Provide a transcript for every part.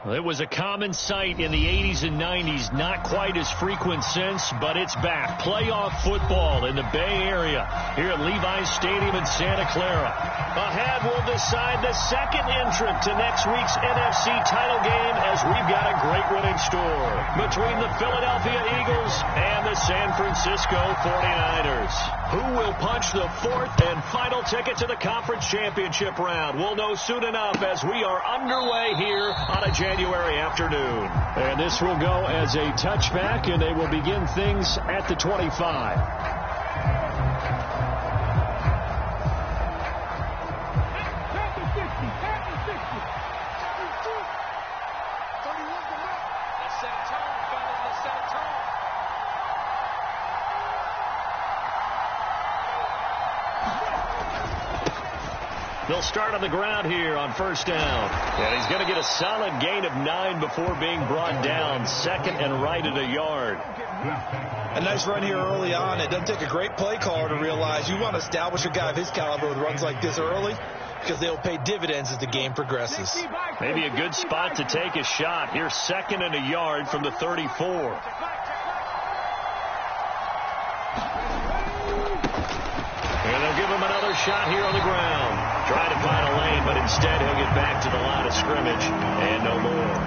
It was a common sight in the 80s and 90s, not quite as frequent since, but it's back. Playoff football in the Bay Area here at Levi's Stadium in Santa Clara. Ahead, we'll decide the second entrant to next week's NFC title game as we've got a great one in store between the Philadelphia Eagles and the San Francisco 49ers. Who will punch the fourth and final ticket to the conference championship round? We'll know soon enough as we are underway here on a January afternoon. And this will go as a touchback, and they will begin things at the 25. They'll start on the ground here on first down. And he's going to get a solid gain of 9 before being brought down. Second and right at a yard. A nice run here early on. It doesn't take a great play caller to realize you want to establish a guy of his caliber with runs like this early because they'll pay dividends as the game progresses. Maybe a good spot to take a shot. Here's second and a yard from the 34. And they'll give him another shot here on the ground. Trying to find a lane, but instead he'll get back to the line of scrimmage and no more.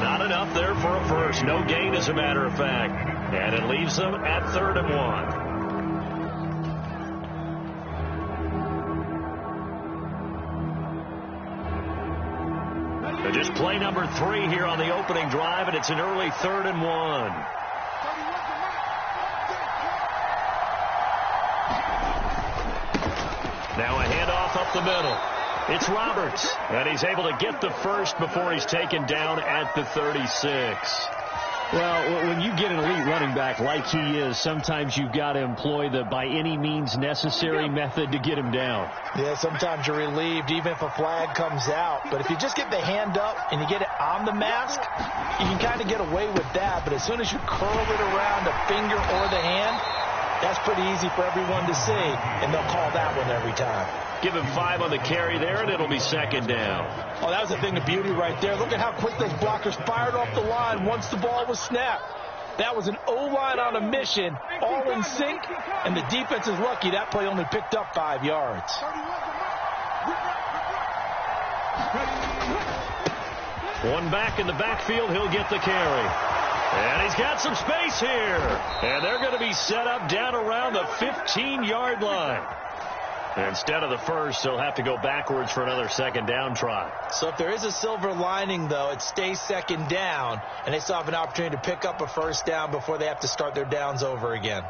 Not enough there for a first. No gain, as a matter of fact. And it leaves them at 3rd and 1. But just play number 3 here on the opening drive, and it's an early 3rd and 1. Now a handoff up the middle. It's Roberts, and he's able to get the first before he's taken down at the 36. Well, when you get an elite running back like he is, sometimes you've got to employ the by any means necessary method to get him down. Yeah, sometimes you're relieved even if a flag comes out. But if you just get the hand up and you get it on the mask, you can kind of get away with that. But as soon as you curl it around the finger or the hand, that's pretty easy for everyone to see, and they'll call that one every time. Give him 5 on the carry there, and it'll be second down. Oh, that was a thing of beauty right there. Look at how quick those blockers fired off the line once the ball was snapped. That was an O-line on a mission, all in sync, and the defense is lucky that play only picked up 5 yards. One back in the backfield, he'll get the carry. And he's got some space here. And they're going to be set up down around the 15-yard line. And instead of the first, they'll have to go backwards for another second down try. So if there is a silver lining, though, it stays second down, and they still have an opportunity to pick up a first down before they have to start their downs over again.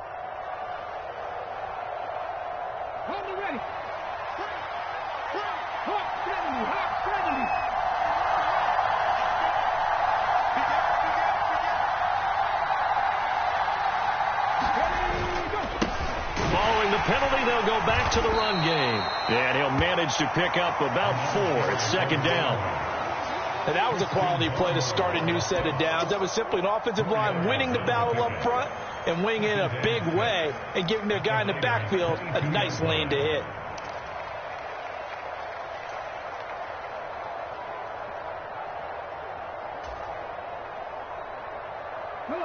Penalty, they'll go back to the run game. And he'll manage to pick up about 4. It's second down. And that was a quality play to start a new set of downs. That was simply an offensive line winning the battle up front and winning it in a big way and giving their guy in the backfield a nice lane to hit.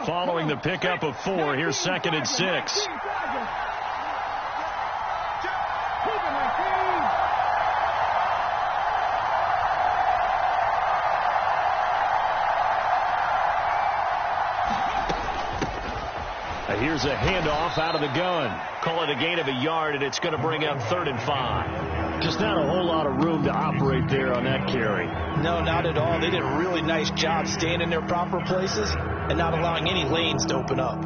Following the pickup of 4, here's second and 6. Here's a handoff out of the gun. Call it a gain of a yard, and it's going to bring up 3rd and 5. Just not a whole lot of room to operate there on that carry. No, not at all. They did a really nice job staying in their proper places and not allowing any lanes to open up.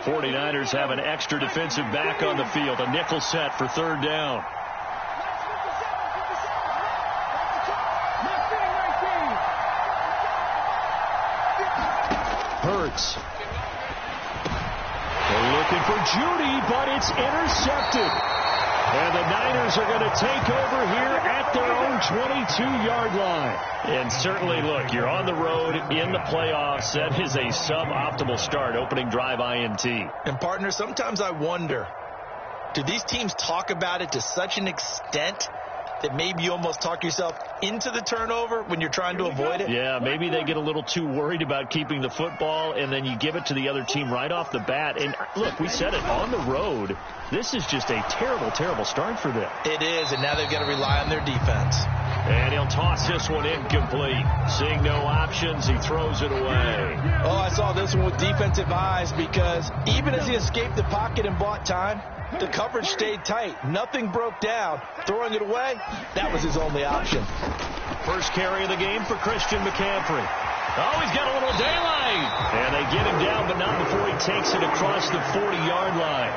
'49ers have an extra defensive back on the field. A nickel set for 3rd down. Hurts. They're looking for Judy, but it's intercepted. And the Niners are going to take over here at their own 22-yard line. And certainly, look, you're on the road in the playoffs. That is a suboptimal start, opening drive INT. And, partner, sometimes I wonder, do these teams talk about it to such an extent that maybe you almost talk yourself into the turnover when you're trying to avoid it? Yeah, maybe they get a little too worried about keeping the football, and then you give it to the other team right off the bat. And, look, we said it, on the road, this is just a terrible, terrible start for them. It is, and now they've got to rely on their defense. And he'll toss this one incomplete. Seeing no options, he throws it away. Oh, I saw this one with defensive eyes because even as he escaped the pocket and bought time, the coverage stayed tight. Nothing broke down. Throwing it away, that was his only option. First carry of the game for Christian McCaffrey. Oh, he's got a little daylight. And they get him down, but not before he takes it across the 40-yard line.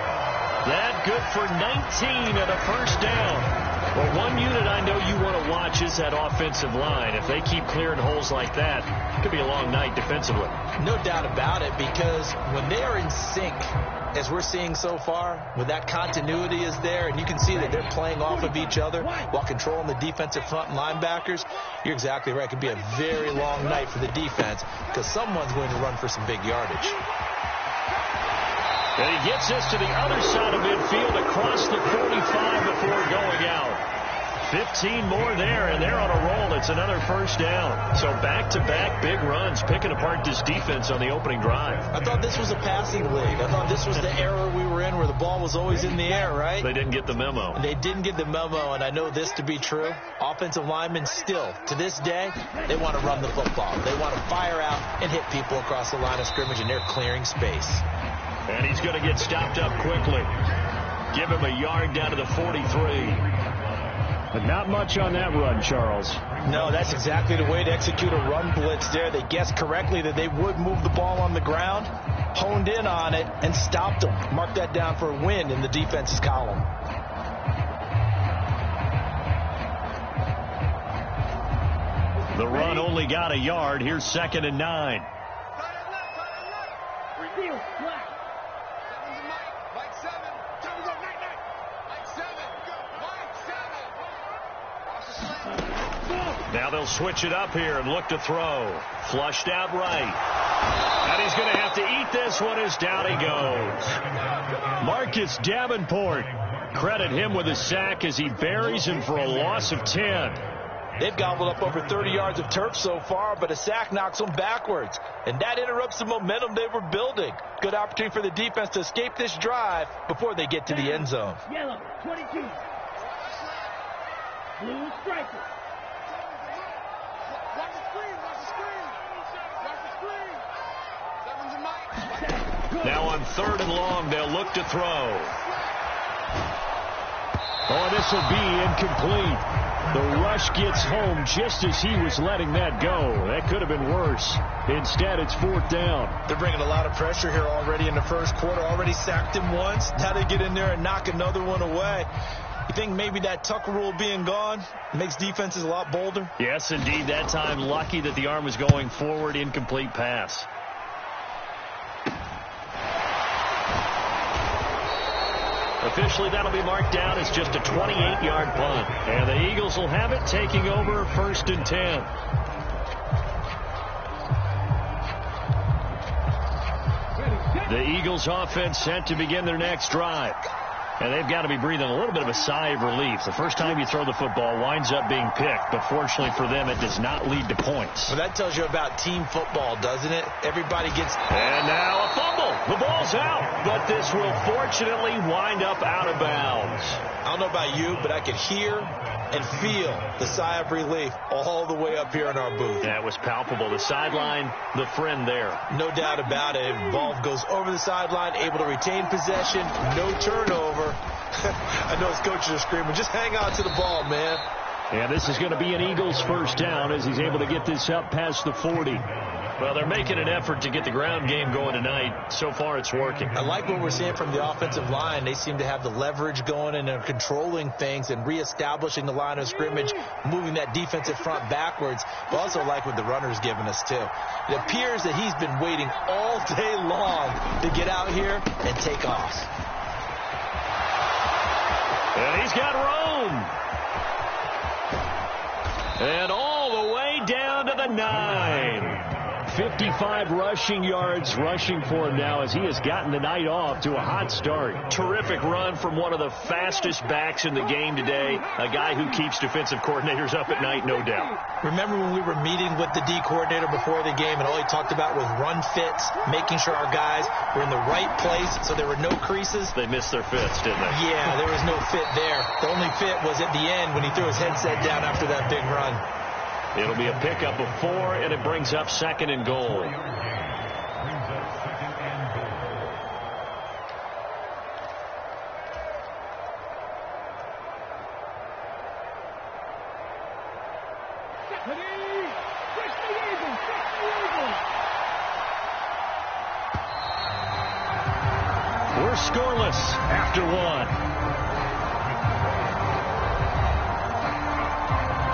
That good for 19 and a first down. Well, one unit I know you want to watch is that offensive line. If they keep clearing holes like that, it could be a long night defensively. No doubt about it, because when they are in sync, as we're seeing so far, when that continuity is there, and you can see that they're playing off of each other while controlling the defensive front and linebackers, you're exactly right. It could be a very long night for the defense because someone's going to run for some big yardage. And he gets this to the other side of midfield across the 45 before going out. 15 more there, and they're on a roll. It's another first down. So back-to-back big runs, picking apart this defense on the opening drive. I thought this was a passing league. I thought this was the era we were in where the ball was always in the air, right? They didn't get the memo. They didn't get the memo, and I know this to be true. Offensive linemen still, to this day, they want to run the football. They want to fire out and hit people across the line of scrimmage, and they're clearing space. And he's going to get stopped up quickly. Give him a yard down to the 43. But not much on that run, Charles. No, that's exactly the way to execute a run blitz there. They guessed correctly that they would move the ball on the ground, honed in on it, and stopped them. Mark that down for a win in the defense's column. The run only got a yard. Here's 2nd and 9. Now they'll switch it up here and look to throw. Flushed out right. And he's going to have to eat this one as down he goes. Marcus Davenport. Credit him with a sack as he buries him for a loss of 10. They've gobbled up over 30 yards of turf so far, but a sack knocks them backwards. And that interrupts the momentum they were building. Good opportunity for the defense to escape this drive before they get to the end zone. Yellow, 22. Blue striker. Watch the screen, watch the screen. Watch the screen. Sevens and Mike. Now on 3rd and long, they'll look to throw. Oh, this will be incomplete. The rush gets home just as he was letting that go. That could have been worse. Instead, it's 4th down. They're bringing a lot of pressure here already in the first quarter. Already sacked him once. Now they get in there and knock another one away. You think maybe that Tucker rule being gone makes defenses a lot bolder? Yes, indeed. That time, lucky that the arm was going forward. Incomplete pass. Officially, that'll be marked down as just a 28-yard punt. And the Eagles will have it, taking over 1st and 10. The Eagles offense set to begin their next drive. And they've got to be breathing a little bit of a sigh of relief. The first time you throw the football winds up being picked, but fortunately for them, it does not lead to points. Well, that tells you about team football, doesn't it? Everybody gets... And now a fumble. The ball's out, but this will fortunately wind up out of bounds. I don't know about you, but I could hear and feel the sigh of relief all the way up here in our booth. That was palpable. The sideline, the friend there. No doubt about it. Ball goes over the sideline, able to retain possession, no turnover. I know his coaches are screaming, just hang on to the ball, man. And this is going to be an Eagles first down as he's able to get this up past the 40. Well, they're making an effort to get the ground game going tonight. So far, it's working. I like what we're seeing from the offensive line. They seem to have the leverage going, and they're controlling things and reestablishing the line of scrimmage, moving that defensive front backwards. But also like what the runner's giving us, too. It appears that he's been waiting all day long to get out here and take off. And he's got room. And all the way down to the 9. 55 rushing yards rushing for him now as he has gotten the night off to a hot start. Terrific run from one of the fastest backs in the game today. A guy who keeps defensive coordinators up at night, no doubt. Remember when we were meeting with the D coordinator before the game and all he talked about was run fits, making sure our guys were in the right place so there were no creases? They missed their fits, didn't they? Yeah, there was no fit there. The only fit was at the end when he threw his headset down after that big run. It'll be a pickup of 4, and it brings up 2nd and goal. We're scoreless after 1.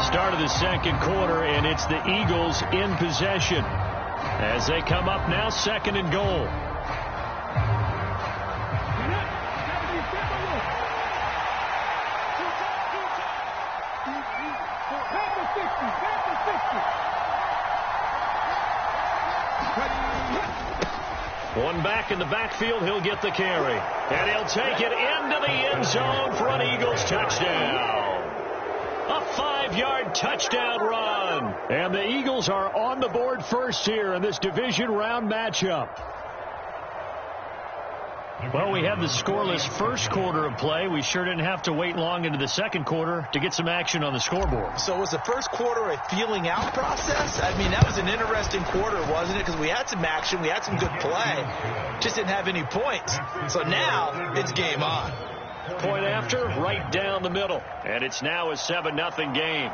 Start of the 2nd quarter, and it's the Eagles in possession as they come up now 2nd and goal. One back in the backfield, he'll get the carry. And he'll take it into the end zone for an Eagles touchdown. A 5-yard touchdown run. And the Eagles are on the board first here in this division round matchup. Well, we had the scoreless first quarter of play. We sure didn't have to wait long into the 2nd quarter to get some action on the scoreboard. So was the first quarter a feeling out process? I mean, that was an interesting quarter, wasn't it? Because we had some action, we had some good play, just didn't have any points. So now it's game on. Point after, right down the middle. And it's now a 7-0 game.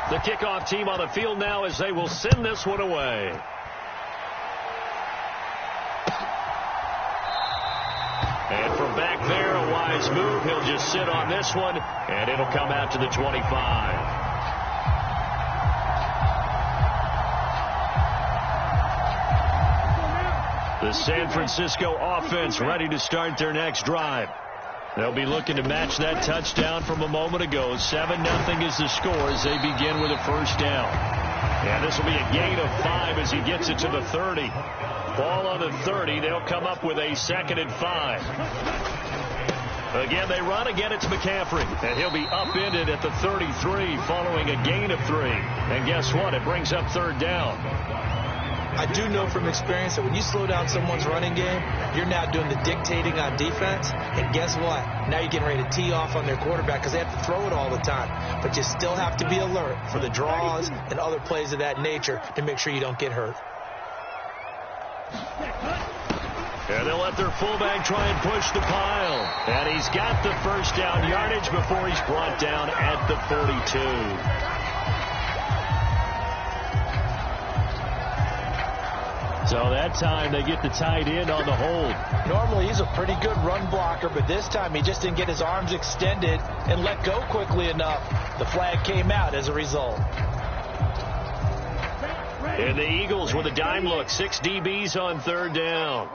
The kickoff team on the field now as they will send this one away. And from back there, a wise move. He'll just sit on this one, and it'll come out to the 25. The San Francisco offense ready to start their next drive. They'll be looking to match that touchdown from a moment ago. 7-0 is the score as they begin with a first down. And this will be a gain of 5 as he gets it to the 30. Ball on the 30. They'll come up with a 2nd and 5. Again, they run. Again, it's McCaffrey. And he'll be upended at the 33 following a gain of 3. And guess what? It brings up 3rd down. I do know from experience that when you slow down someone's running game, you're now doing the dictating on defense. And guess what? Now you're getting ready to tee off on their quarterback because they have to throw it all the time. But you still have to be alert for the draws and other plays of that nature to make sure you don't get hurt. And they'll let their fullback try and push the pile. And he's got the first down yardage before he's brought down at the 42. So that time they get the tight end on the hold. Normally he's a pretty good run blocker, but this time he just didn't get his arms extended and let go quickly enough. The flag came out as a result. And the Eagles with a dime look. 6 DBs on 3rd down.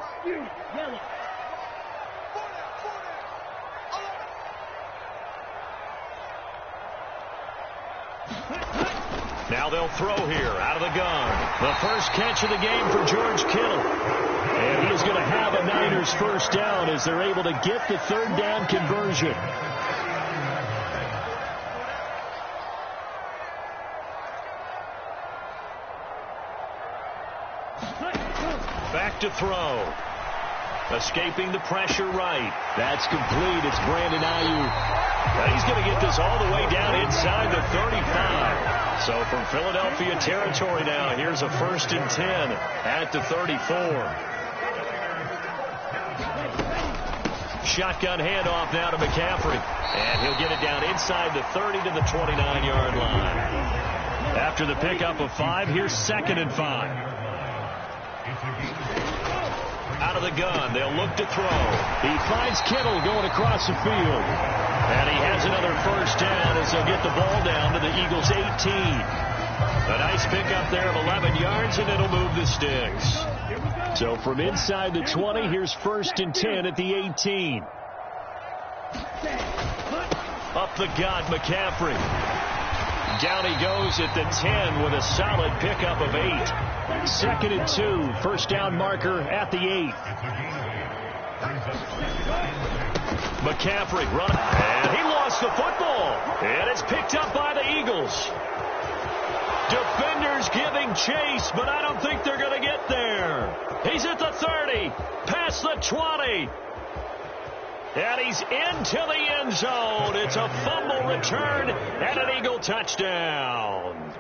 Now they'll throw here out of the gun. The first catch of the game for George Kittle. And he's going to have a Niners first down as they're able to get the 3rd down conversion. Back to throw. Escaping the pressure right. That's complete. It's Brandon Ayuk. And he's going to get this all the way down inside the 35. So from Philadelphia territory now, here's a 1st and 10 at the 34. Shotgun handoff now to McCaffrey. And he'll get it down inside the 30 to the 29-yard line. After the pickup of 5, here's 2nd and 5. Out of the gun, they'll look to throw. He finds Kittle going across the field. And he has another first down as they'll get the ball down to the Eagles' 18. A nice pickup there of 11 yards, and it'll move the sticks. So from inside the 20, here's 1st and 10 at the 18. Up the gut, McCaffrey. Down he goes at the 10 with a solid pickup of 8. 2nd and 2, first down marker at the 8. McCaffrey running, and he lost the football. And it's picked up by the Eagles. Defenders giving chase, but I don't think they're going to get there. He's at the 30, past the 20. And he's into the end zone. It's a fumble return and an Eagle touchdown.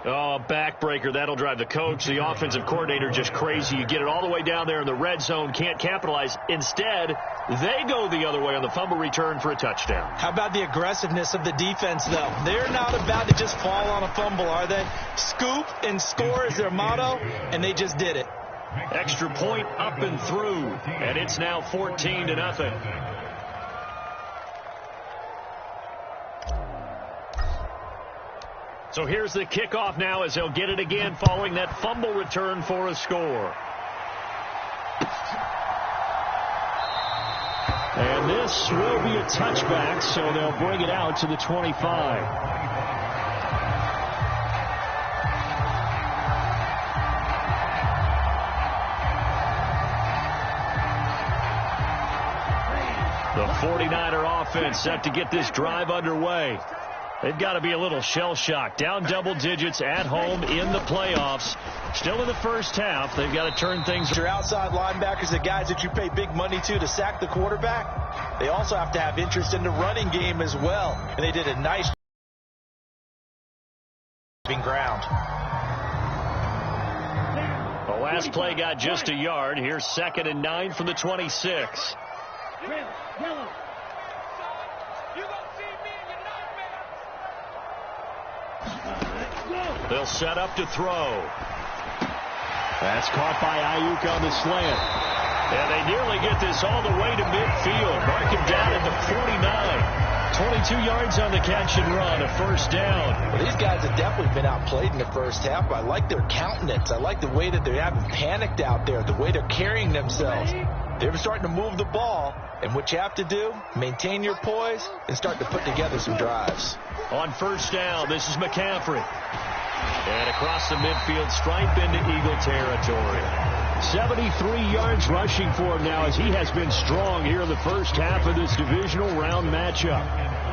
Oh, backbreaker. That'll drive the coach, the offensive coordinator, just crazy. You get it all the way down there in the red zone, can't capitalize. Instead, they go the other way on the fumble return for a touchdown. How about the aggressiveness of the defense, though? They're not about to just fall on a fumble, are they? Scoop and score is their motto, and they just did it. Extra point up and through, and it's now 14-0. So here's the kickoff now as they'll get it again following that fumble return for a score. And this will be a touchback, so they'll bring it out to the 25. The 49er offense set to get this drive underway. They've got to be a little shell-shocked. Down double digits at home in the playoffs. Still in the first half. They've got to turn things. Your outside linebackers, the guys that you pay big money to sack the quarterback, they also have to have interest in the running game as well. And they did a nice ground. The last play got just a yard. Here's 2nd and 9 from the 26. They'll set up to throw. That's caught by Ayuk on the slant. And they nearly get this all the way to midfield. Mark him down at the 49. 22 yards on the catch and run, a first down. Well, these guys have definitely been outplayed in the first half, but I like their countenance. I like the way that they haven't panicked out there, the way they're carrying themselves. They're starting to move the ball, and what you have to do, maintain your poise and start to put together some drives. On first down, this is McCaffrey. And across the midfield stripe into Eagle territory. 73 yards rushing for him now as he has been strong here in the first half of this divisional round matchup.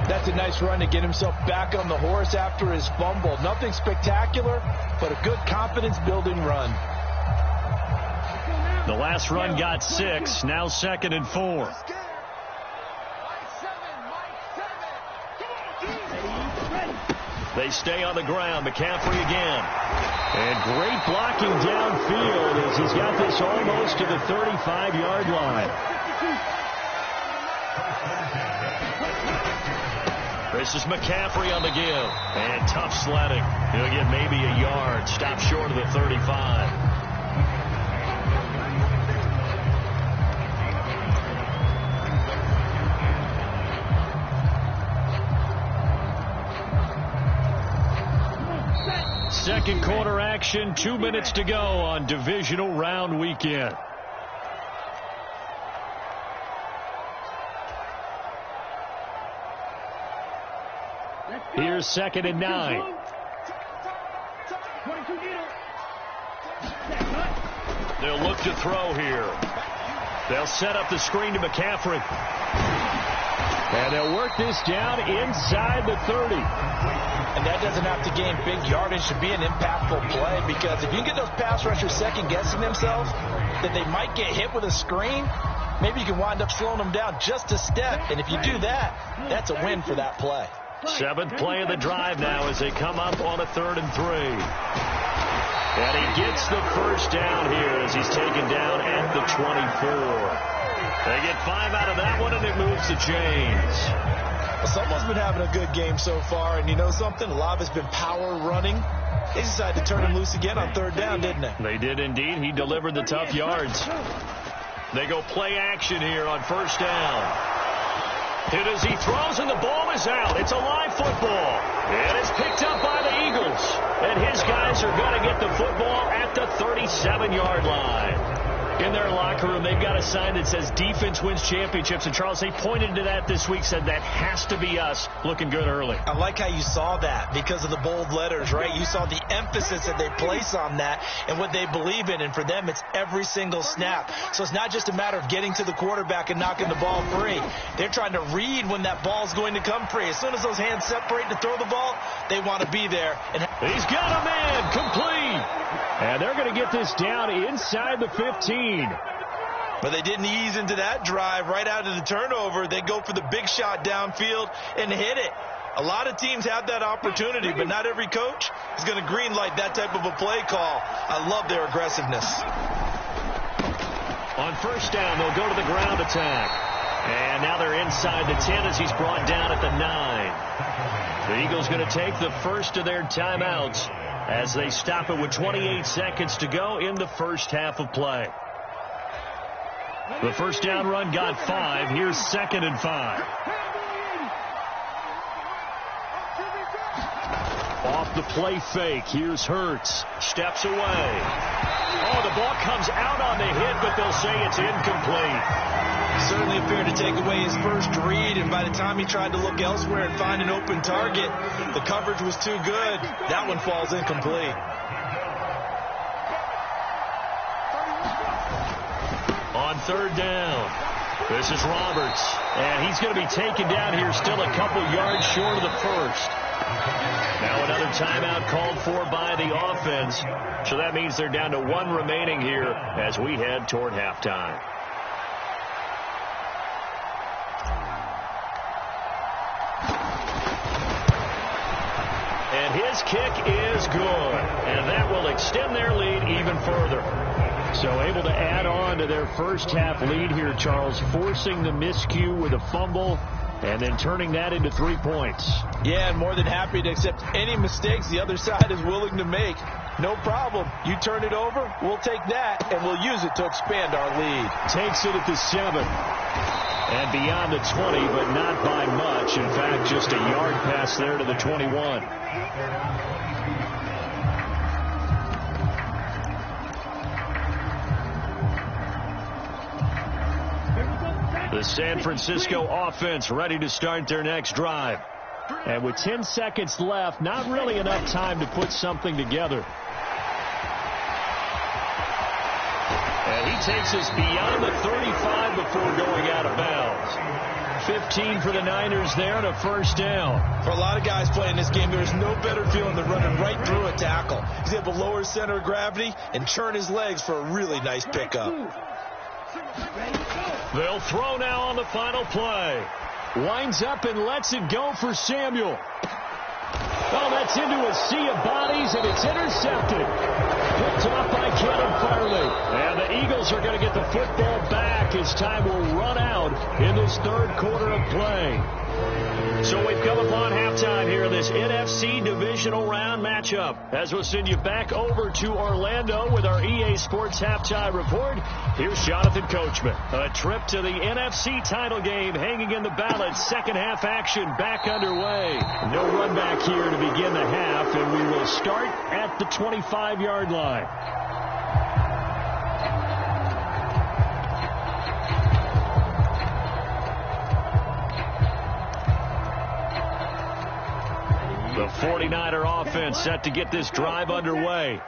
That's a nice run to get himself back on the horse after his fumble. Nothing spectacular, but a good confidence-building run. The last run got 6, now 2nd and 4. They stay on the ground. McCaffrey again. And great blocking downfield as he's got this almost to the 35-yard line. This is McCaffrey on the give. And tough sledding. He'll get maybe a yard. Stop short of the 35. Second quarter action, 2 minutes to go on divisional round weekend. Here's 2nd and 9. They'll look to throw here. They'll set up the screen to McCaffrey. And they'll work this down inside the 30. And that doesn't have to gain big yardage to be an impactful play, because if you get those pass rushers second-guessing themselves, that they might get hit with a screen, maybe you can wind up slowing them down just a step. And if you do that, that's a win for that play. 7th play of the drive now as they come up on a 3rd and 3. And he gets the first down here as he's taken down at the 24. They get 5 out of that one, and it moves the chains. Well, someone's been having a good game so far, and you know something? A lot of it's been power running. They decided to turn him loose again on 3rd down, didn't they? They did indeed. He delivered the tough yards. They go play action here on 1st down. And as he throws and the ball is out, it's a live football. And it's picked up by the Eagles. And his guys are going to get the football at the 37-yard line. In their locker room, they've got a sign that says defense wins championships. And, Charles, they pointed to that this week, said that has to be us, looking good early. I like how you saw that because of the bold letters, right? You saw the emphasis that they place on that and what they believe in. And for them, it's every single snap. So it's not just a matter of getting to the quarterback and knocking the ball free. They're trying to read when that ball is going to come free. As soon as those hands separate to throw the ball, they want to be there. And he's got a man complete. And they're going to get this down inside the 15. But they didn't ease into that drive right out of the turnover. They go for the big shot downfield and hit it. A lot of teams have that opportunity, but not every coach is going to green light that type of a play call. I love their aggressiveness. On first down, they'll go to the ground attack. And now they're inside the 10 as he's brought down at the 9. The Eagles going to take the first of their timeouts as they stop it with 28 seconds to go in the first half of play. The first down run got 5. Here's 2nd and 5. Off the play fake. Here's Hurts. Steps away. Oh, the ball comes out on the hit, but they'll say it's incomplete. Certainly appeared to take away his first read, and by the time he tried to look elsewhere and find an open target, the coverage was too good. That one falls incomplete. On third down, this is Roberts, and he's going to be taken down here still a couple yards short of the first. Now another timeout called for by the offense, so that means they're down to 1 remaining here as we head toward halftime. And his kick is good, and that will extend their lead even further. So able to add on to their first half lead here, Charles, forcing the miscue with a fumble and then turning that into 3 points. Yeah, and more than happy to accept any mistakes the other side is willing to make. No problem. You turn it over, we'll take that, and we'll use it to expand our lead. Takes it at the 7. And beyond the 20, but not by much. In fact, just a yard pass there to the 21. The San Francisco offense ready to start their next drive. And with 10 seconds left, not really enough time to put something together. And he takes us beyond the 35 before going out of bounds. 15 for the Niners there and a first down. For a lot of guys playing this game, there's no better feeling than running right through a tackle. He's able to lower his center of gravity and churn his legs for a really nice pickup. They'll throw now on the final play. Winds up and lets it go for Samuel. Oh, that's into a sea of bodies, and it's intercepted. Picked off by Cannon Farley. And the Eagles are going to get the football back as time will run out in this third quarter of play. So we've come upon halftime here in this NFC divisional round matchup. As we'll send you back over to Orlando with our EA Sports halftime report, here's Jonathan Coachman. A trip to the NFC title game hanging in the balance. Second half action back underway. No run back here to begin the half, and we will start at the 25-yard line. The 49er offense set to get this drive underway.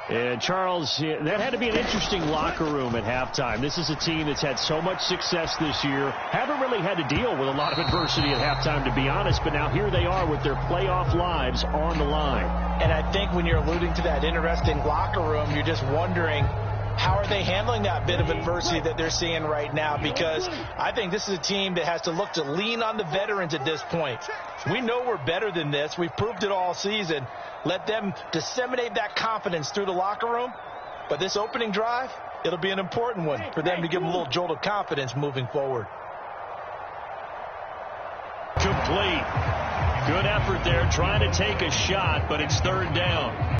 And, Charles, that had to be an interesting locker room at halftime. This is a team that's had so much success this year. Haven't really had to deal with a lot of adversity at halftime, to be honest. But now here they are with their playoff lives on the line. And I think when you're alluding to that interesting locker room, you're just wondering, how are they handling that bit of adversity that they're seeing right now? Because I think this is a team that has to look to lean on the veterans at this point. We know we're better than this. We've proved it all season. Let them disseminate that confidence through the locker room. But this opening drive, it'll be an important one for them to give them a little jolt of confidence moving forward. Complete. Good effort there trying to take a shot, but it's third down.